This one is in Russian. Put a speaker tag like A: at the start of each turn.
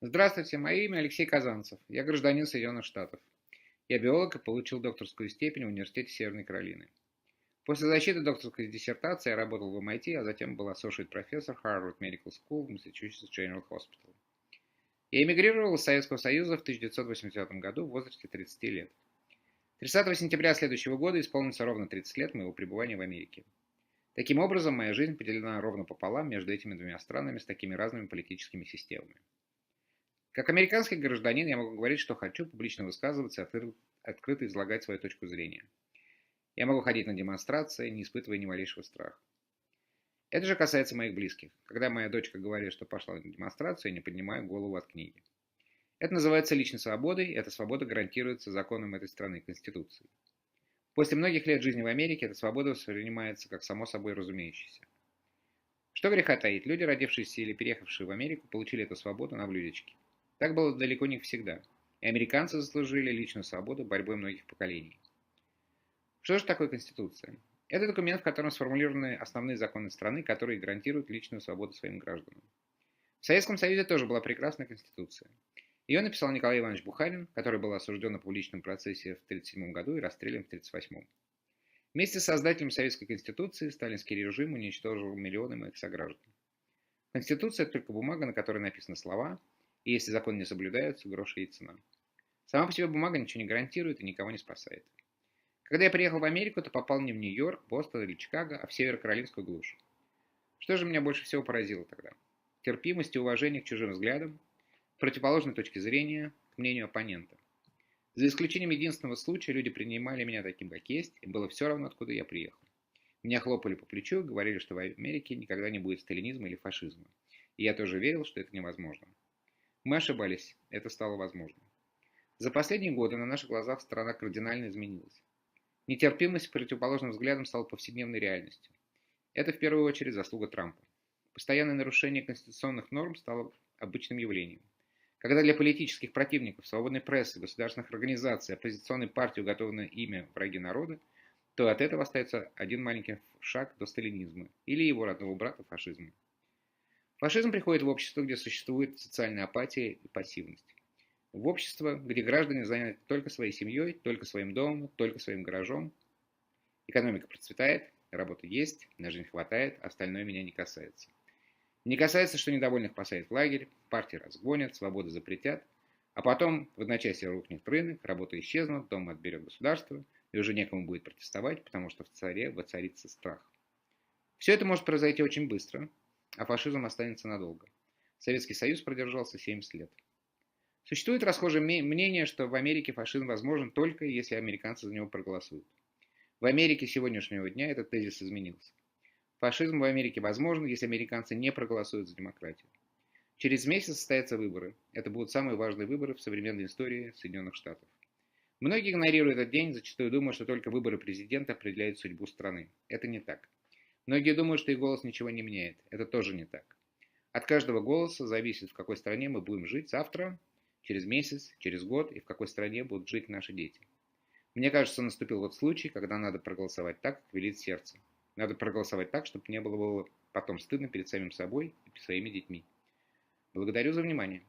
A: Здравствуйте, мое имя Алексей Казанцев. Я гражданин Соединенных Штатов. Я биолог и получил докторскую степень в Университете Северной Каролины. После защиты докторской диссертации я работал в MIT, а затем был associate профессор Harvard Medical School в Massachusetts General Hospital. Я эмигрировал из Советского Союза в 1980 году в возрасте 30 лет. 30 сентября следующего года исполнится ровно 30 лет моего пребывания в Америке. Таким образом, моя жизнь поделена ровно пополам между этими двумя странами с такими разными политическими системами. Как американский гражданин я могу говорить, что хочу, публично высказываться и открыто излагать свою точку зрения. Я могу ходить на демонстрации, не испытывая ни малейшего страха. Это же касается моих близких. Когда моя дочка говорит, что пошла на демонстрацию, я не поднимаю голову от книги. Это называется личной свободой, и эта свобода гарантируется законом этой страны, Конституцией. После многих лет жизни в Америке эта свобода воспринимается как само собой разумеющееся. Что греха таить, люди, родившиеся или переехавшие в Америку, получили эту свободу на блюдечке. Так было далеко не всегда, и американцы заслужили личную свободу борьбой многих поколений. Что же такое Конституция? Это документ, в котором сформулированы основные законы страны, которые гарантируют личную свободу своим гражданам. В Советском Союзе тоже была прекрасная Конституция. Ее написал Николай Иванович Бухарин, который был осужден на публичном процессе в 1937 году и расстрелян в 1938. Вместе с создателем Советской Конституции сталинский режим уничтожил миллионы моих сограждан. Конституция – это только бумага, на которой написаны слова, и если законы не соблюдаются, грош ей цена. Сама по себе бумага ничего не гарантирует и никого не спасает. Когда я приехал в Америку, то попал не в Нью-Йорк, Бостон или Чикаго, а в северо-каролинскую глушь. Что же меня больше всего поразило тогда? Терпимость и уважение к чужим взглядам, противоположной точке зрения, к мнению оппонента. За исключением единственного случая, люди принимали меня таким, как есть, и было все равно, откуда я приехал. Меня хлопали по плечу и говорили, что в Америке никогда не будет сталинизма или фашизма. И я тоже верил, что это невозможно. Мы ошибались, это стало возможным. За последние годы на наших глазах страна кардинально изменилась. Нетерпимость к противоположным взглядам стала повседневной реальностью. Это в первую очередь заслуга Трампа. Постоянное нарушение конституционных норм стало обычным явлением. Когда для политических противников, свободной прессы, государственных организаций, оппозиционной партии уготовано имя враги народа, то от этого остается один маленький шаг до сталинизма или его родного брата фашизма. Фашизм приходит в общество, где существует социальная апатия и пассивность. В общество, где граждане заняты только своей семьей, только своим домом, только своим гаражом. Экономика процветает, работа есть, на жизнь хватает, остальное меня не касается. Не касается, что недовольных посадят в лагерь, партии разгонят, свободу запретят, а потом в одночасье рухнет рынок, работа исчезнут, дом отберет государство, и уже некому будет протестовать, потому что в царе воцарится страх. Все это может произойти очень быстро, а фашизм останется надолго. Советский Союз продержался 70 лет. Существует расхожее мнение, что в Америке фашизм возможен только если американцы за него проголосуют. В Америке сегодняшнего дня этот тезис изменился. Фашизм в Америке возможен, если американцы не проголосуют за демократию. Через месяц состоятся выборы. Это будут самые важные выборы в современной истории Соединенных Штатов. Многие игнорируют этот день, зачастую думая, что только выборы президента определяют судьбу страны. Это не так. Многие думают, что их голос ничего не меняет. Это тоже не так. От каждого голоса зависит, в какой стране мы будем жить завтра, через месяц, через год и в какой стране будут жить наши дети. Мне кажется, наступил вот случай, когда надо проголосовать так, как велит сердце. Надо проголосовать так, чтобы не было потом стыдно перед самим собой и своими детьми. Благодарю за внимание.